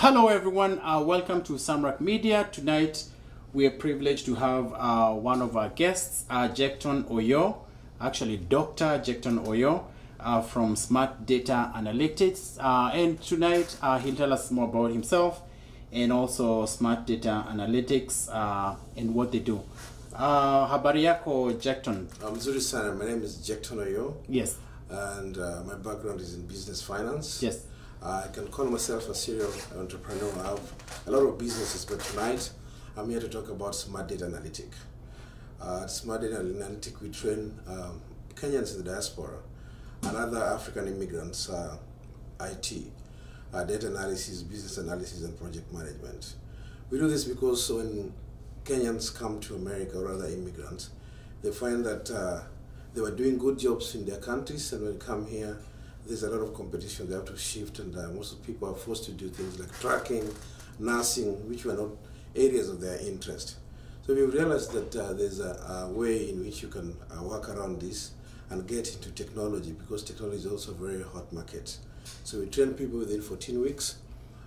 Hello everyone, welcome to Samrak Media. Tonight we are privileged to have one of our guests, Jecton Oyoo, actually Dr. Jecton Oyoo from Smart Data Analytics. And tonight he'll tell us more about himself and also Smart Data Analytics and what they do. Habari yako Jecton? Mzuri sana. My name is Jecton Oyoo. Yes. And my background is in business finance. Yes. I can call myself a serial entrepreneur. I have a lot of businesses, but tonight I'm here to talk about Smart Data Analytic. Smart Data Analytic, we train Kenyans in the diaspora and other African immigrants, I.O.T, data analysis, business analysis, and project management. We do this because when Kenyans come to America, or other immigrants, they find that they were doing good jobs in their countries, and when they come here, there's a lot of competition. They have to shift, and most of the people are forced to do things like tracking, nursing, which were not areas of their interest. So we've realized that there's a way in which you can work around this and get into technology, because technology is also a very hot market. So we train people within 14 weeks,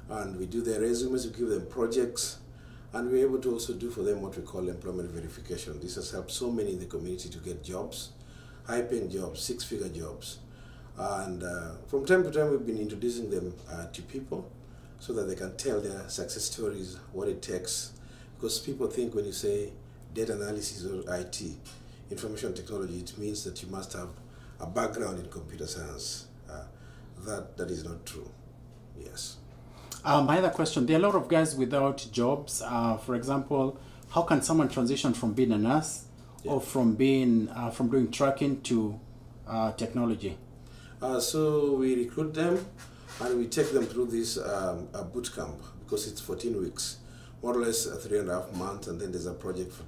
and we do their resumes, we give them projects, and we're able to also do for them what we call employment verification. This has helped so many in the community to get jobs, high-paying jobs, six-figure jobs. And from time to time, we've been introducing them to people so that they can tell their success stories, what it takes. Because people think when you say data analysis or IT, information technology, it means that you must have a background in computer science. That is not true. Yes. My other question, there are a lot of guys without jobs. For example, how can someone transition from being a nurse or from being from doing tracking to technology? So we recruit them and we take them through this boot camp, because it's 14 weeks, more or less 3.5 months, and then there's a project for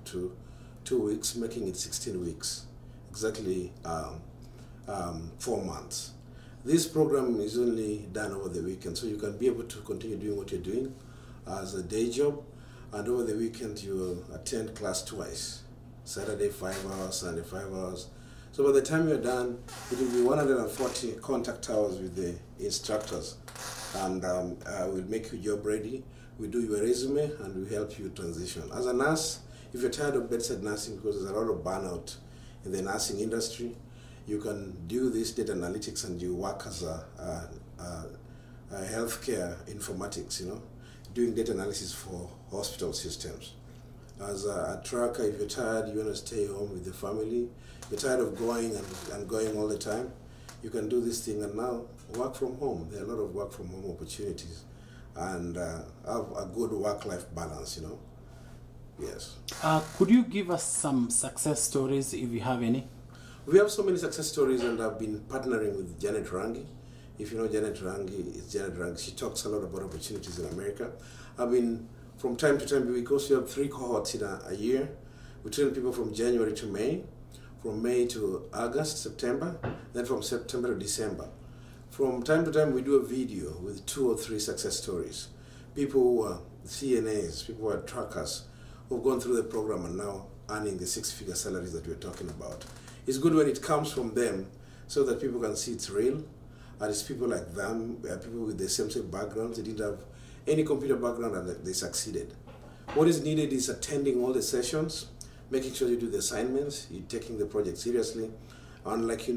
two weeks, making it 16 weeks, exactly 4 months. This program is only done over the weekend, so you can be able to continue doing what you're doing as a day job, and over the weekend you will attend class twice, Saturday 5 hours, Sunday 5 hours. So by the time you're done, it will be 140 contact hours with the instructors, and we'll make you job ready. We do your resume and we help you transition. As a nurse, if you're tired of bedside nursing, because there's a lot of burnout in the nursing industry, you can do this data analytics and you work as a healthcare informatics, doing data analysis for hospital systems. As a tracker, if you're tired, you want to stay home with the family, you're tired of going and going all the time, you can do this thing and now work from home. There are a lot of work from home opportunities, and have a good work-life balance, Yes. Could you give us some success stories if you have any? We have so many success stories, and I've been partnering with Janet Rangi. If you know Janet Rangi, it's Janet Rangi. She talks a lot about opportunities in America. I've been, from time to time, because we have 3 cohorts in a year. We train people from January to May, from May to August, September, then from September to December. From time to time, we do a video with 2 or 3 success stories. People who are CNAs, people who are trackers, who have gone through the program and now earning the 6-figure salaries that we're talking about. It's good when it comes from them, so that people can see it's real, and it's people like them, people with the same backgrounds. They didn't have any computer background and they succeeded. What is needed is attending all the sessions, making sure you do the assignments, you're taking the project seriously, and like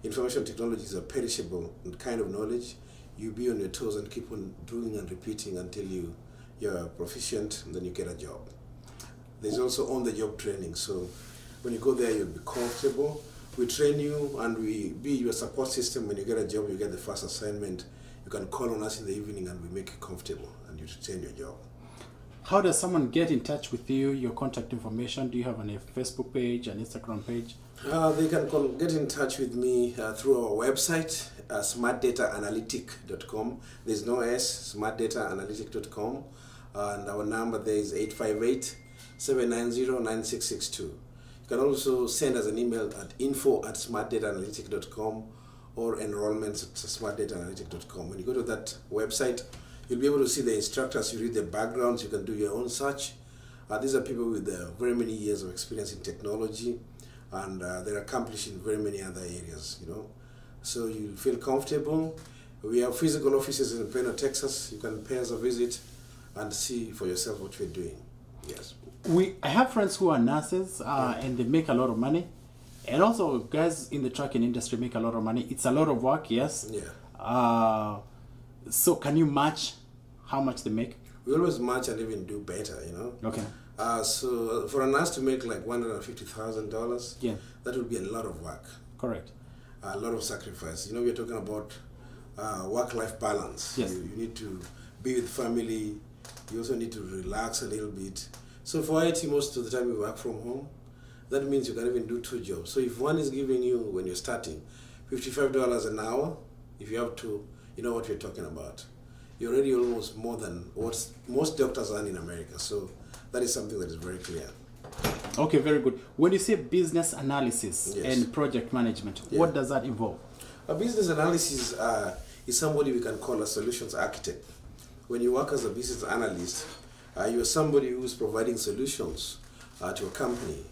information technology is a perishable kind of knowledge. You be on your toes and keep on doing and repeating until you're proficient, and then you get a job. There's also on-the-job training, so when you go there, you'll be comfortable. We train you and we be your support system. When you get a job, you get the first assignment, you can call on us in the evening and we make you comfortable and you retain your job. How does someone get in touch with you, your contact information? Do you have a Facebook page, an Instagram page? They can get in touch with me through our website, smartdataanalytic.com. There's no S, smartdataanalytic.com. And our number there is 858-790-9662. You can also send us an email at info@smartdataanalytic.com or enrollments@smartdataanalytic.com. When you go to that website, you'll be able to see the instructors, you read their backgrounds, you can do your own search. These are people with very many years of experience in technology, and they're accomplished in very many other areas, So you feel comfortable. We have physical offices in Plano, Texas. You can pay us a visit and see for yourself what we're doing. Yes. I have friends who are nurses and they make a lot of money. And also guys in the trucking industry make a lot of money. It's a lot of work, yes. Yeah. So can you match how much they make? We always match and even do better, you know. Okay. So for a nurse to make like $150,000, yeah, that would be a lot of work. Correct. A lot of sacrifice. You know, we're talking about work-life balance. Yes. You need to be with family. You also need to relax a little bit. So for IT, most of the time we work from home. That means you can even do 2 jobs. So if one is giving you, when you're starting, $55 an hour, if you have 2, you know what we're talking about. You're already almost more than what most doctors earn in America. So that is something that is very clear. Okay, very good. When you say business analysis Yes. and project management, Yeah. what does that involve? A business analysis is somebody we can call a solutions architect. When you work as a business analyst, you're somebody who's providing solutions to a company.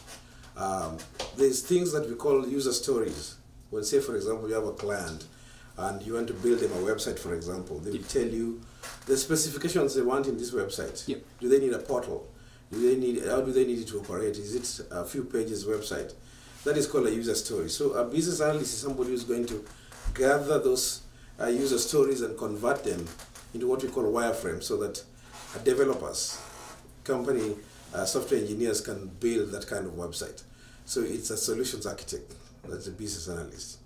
There's things that we call user stories. When, say, for example, you have a client and you want to build them a website, for example, they will tell you the specifications they want in this website. Yep. Do they need a portal? How do they need it to operate? Is it a few pages website? That is called a user story. So a business analyst is somebody who's going to gather those user stories and convert them into what we call wireframes, so that developers, company, software engineers can build that kind of website. So it's a solutions architect. That's a business analyst.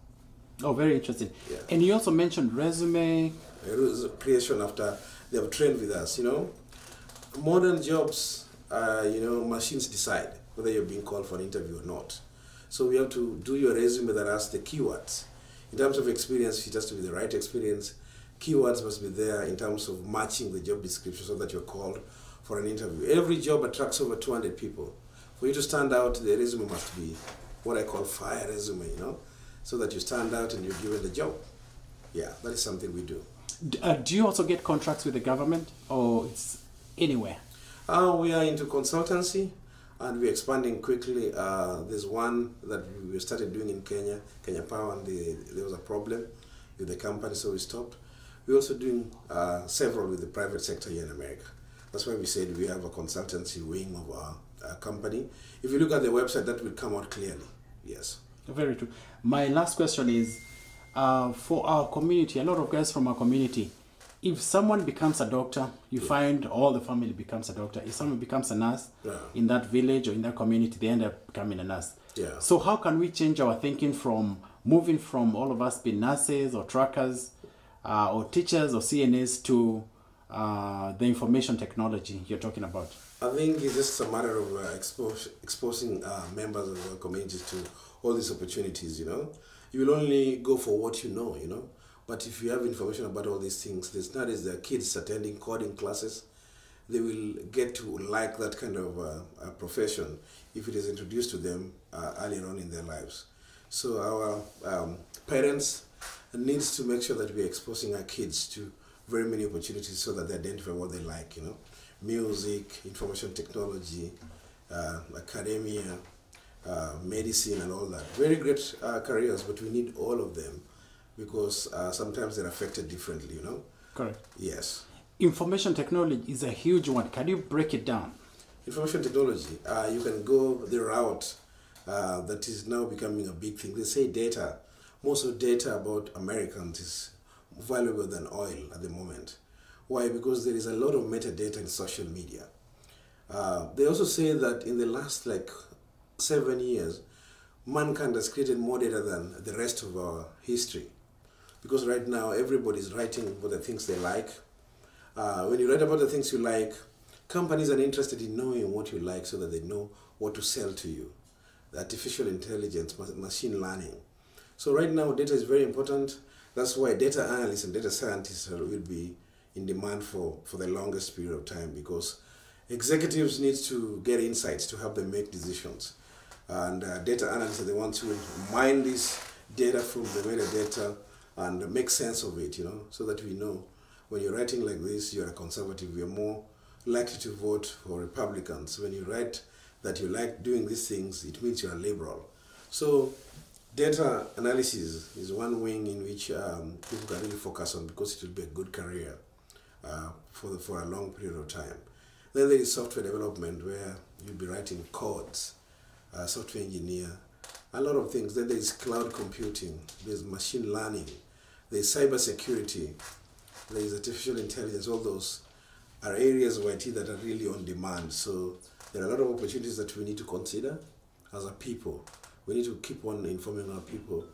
Oh, very interesting. Yeah. And you also mentioned resume. Creation after they have trained with us, you know. Modern jobs, you know, machines decide whether you're being called for an interview or not. So we have to do your resume that has the keywords. In terms of experience, it has to be the right experience. Keywords must be there in terms of matching the job description so that you're called for an interview. Every job attracts over 200 people. For you to stand out, the resume must be what I call fire resume, you know, so that you stand out and you're given the job. Yeah, that is something we do. Do you also get contracts with the government, or it's anywhere? We are into consultancy, and we're expanding quickly. There's one that we started doing in Kenya Power, and there was a problem with the company, so we stopped. We're also doing several with the private sector here in America. That's why we said we have a consultancy wing of our company. If you look at the website, that will come out clearly. Yes. Very true. My last question is, for our community, a lot of guys from our community, if someone becomes a doctor, you find all the family becomes a doctor. If someone becomes a nurse in that village or in that community, they end up becoming a nurse. Yeah. So how can we change our thinking from moving from all of us being nurses or truckers or teachers or CNAs to the information technology you're talking about? I think it's just a matter of exposing members of our communities to all these opportunities, you know. You will only go for what you know, you know. But if you have information about all these things, there's not as the kids attending coding classes, they will get to like that kind of profession if it is introduced to them earlier on in their lives. So our parents needs to make sure that we're exposing our kids to very many opportunities so that they identify what they like, you know. Music, information technology, academia, medicine and all that. Very great careers, but we need all of them because sometimes they're affected differently, you know. Correct. Yes. Information technology is a huge one. Can you break it down? Information technology, you can go the route that is now becoming a big thing. They say data. Most of data about Americans is valuable than oil at the moment. Why? Because there is a lot of metadata in social media. They also say that in the last 7 years, mankind has created more data than the rest of our history. Because right now, everybody is writing about the things they like. When you write about the things you like, companies are interested in knowing what you like so that they know what to sell to you. The artificial intelligence, machine learning. So right now, data is very important. That's why data analysts and data scientists will be in demand for the longest period of time, because executives need to get insights to help them make decisions. And data analysts are the ones who will mine this data from the metadata and make sense of it, you know, so that we know when you're writing like this, you're a conservative, you're more likely to vote for Republicans. When you write that you like doing these things, it means you're a liberal. So Data analysis is one wing in which people can really focus on because it will be a good career for a long period of time. Then there is software development where you'll be writing codes, software engineer, a lot of things. Then there is cloud computing, there's machine learning, there's cyber security, there is artificial intelligence. All those are areas of IT that are really on demand. So there are a lot of opportunities that we need to consider as a people. We need to keep on informing our people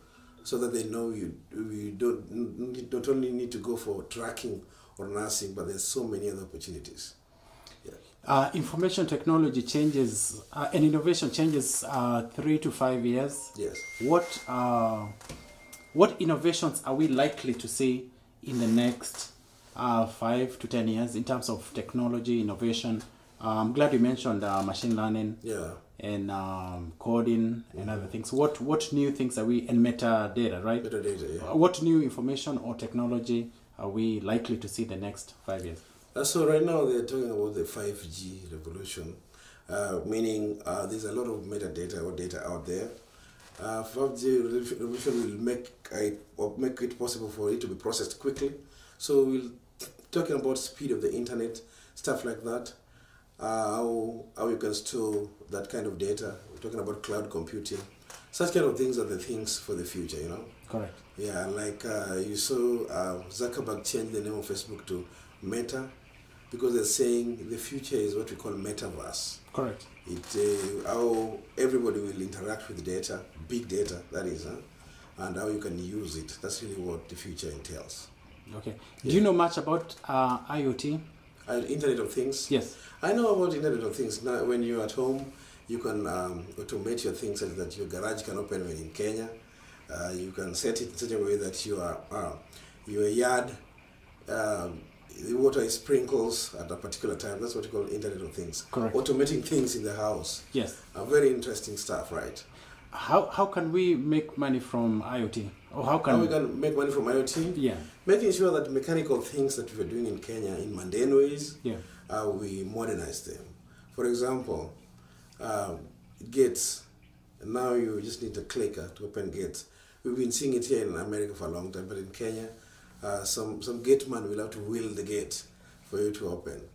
so that they know we don't only need to go for tracking or nursing, but there's so many other opportunities. Yeah. Information technology changes and innovation changes 3 to 5 years. Yes. What innovations are we likely to see in the next 5 to 10 years in terms of technology innovation? I'm glad you mentioned machine learning. Yeah. And coding and other things. What new things are we, and metadata, right? Metadata, yeah. What new information or technology are we likely to see the next 5 years? So right now they're talking about the 5G revolution, meaning there's a lot of metadata or data out there. 5G revolution will make it possible for it to be processed quickly. So we're talking about speed of the internet, stuff like that. How you can store that kind of data. We're talking about cloud computing. Such kind of things are the things for the future, you know? Correct. Yeah, like you saw Zuckerberg change the name of Facebook to Meta because they're saying the future is what we call metaverse. Correct. How everybody will interact with data, big data, that is, and how you can use it. That's really what the future entails. Okay. Yeah. Do you know much about I.O.T? Internet of Things? Yes. I know about Internet of Things. Now, when you're at home, you can automate your things so that your garage can open when in Kenya. You can set it in such a way that your yard, the water sprinkles at a particular time. That's what you call Internet of Things. Correct. Automating things in the house. Yes. Very interesting stuff, right? How can we make money from I.O.T? Or how we can make money from I.O.T? Yeah. Making sure that mechanical things that we're doing in Kenya in mundane ways, yeah, we modernize them. For example, gates. Now you just need a clicker to open gates. We've been seeing it here in America for a long time, but in Kenya, some gate man will have to wheel the gate for you to open.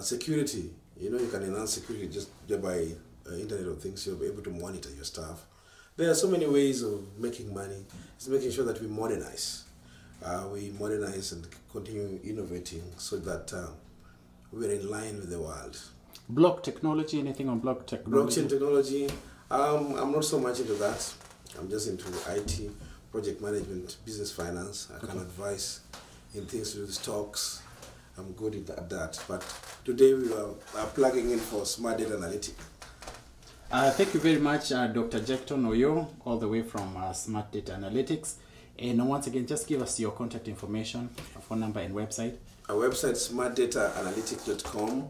Security. You know, you can enhance security just by Internet of Things. You'll be able to monitor your stuff. There are so many ways of making money. It's making sure that we modernize. We modernize and continue innovating so that we're in line with the world. Block technology, anything on block technology? Blockchain technology, I'm not so much into that. I'm just into IT, project management, business finance. I can advise in things to do with stocks. I'm good at that. But today we are plugging in for Smart Data Analytic. Thank you very much, Dr. Jecton Oyoo, all the way from Smart Data Analytics. And once again, just give us your contact information, phone number and website. Our website is smartdataanalytic.com.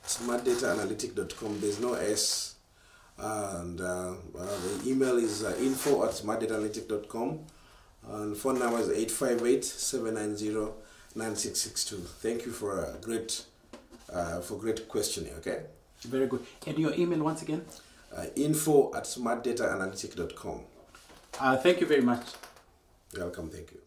Smartdataanalytic.com. There's no S. And the email is info@smartdataanalytic.com. And phone number is 858-790-9662. Thank you for a great questioning, okay? Very good. And your email once again? Info@smartdataanalytic.com. Thank you very much. You're welcome. Thank you.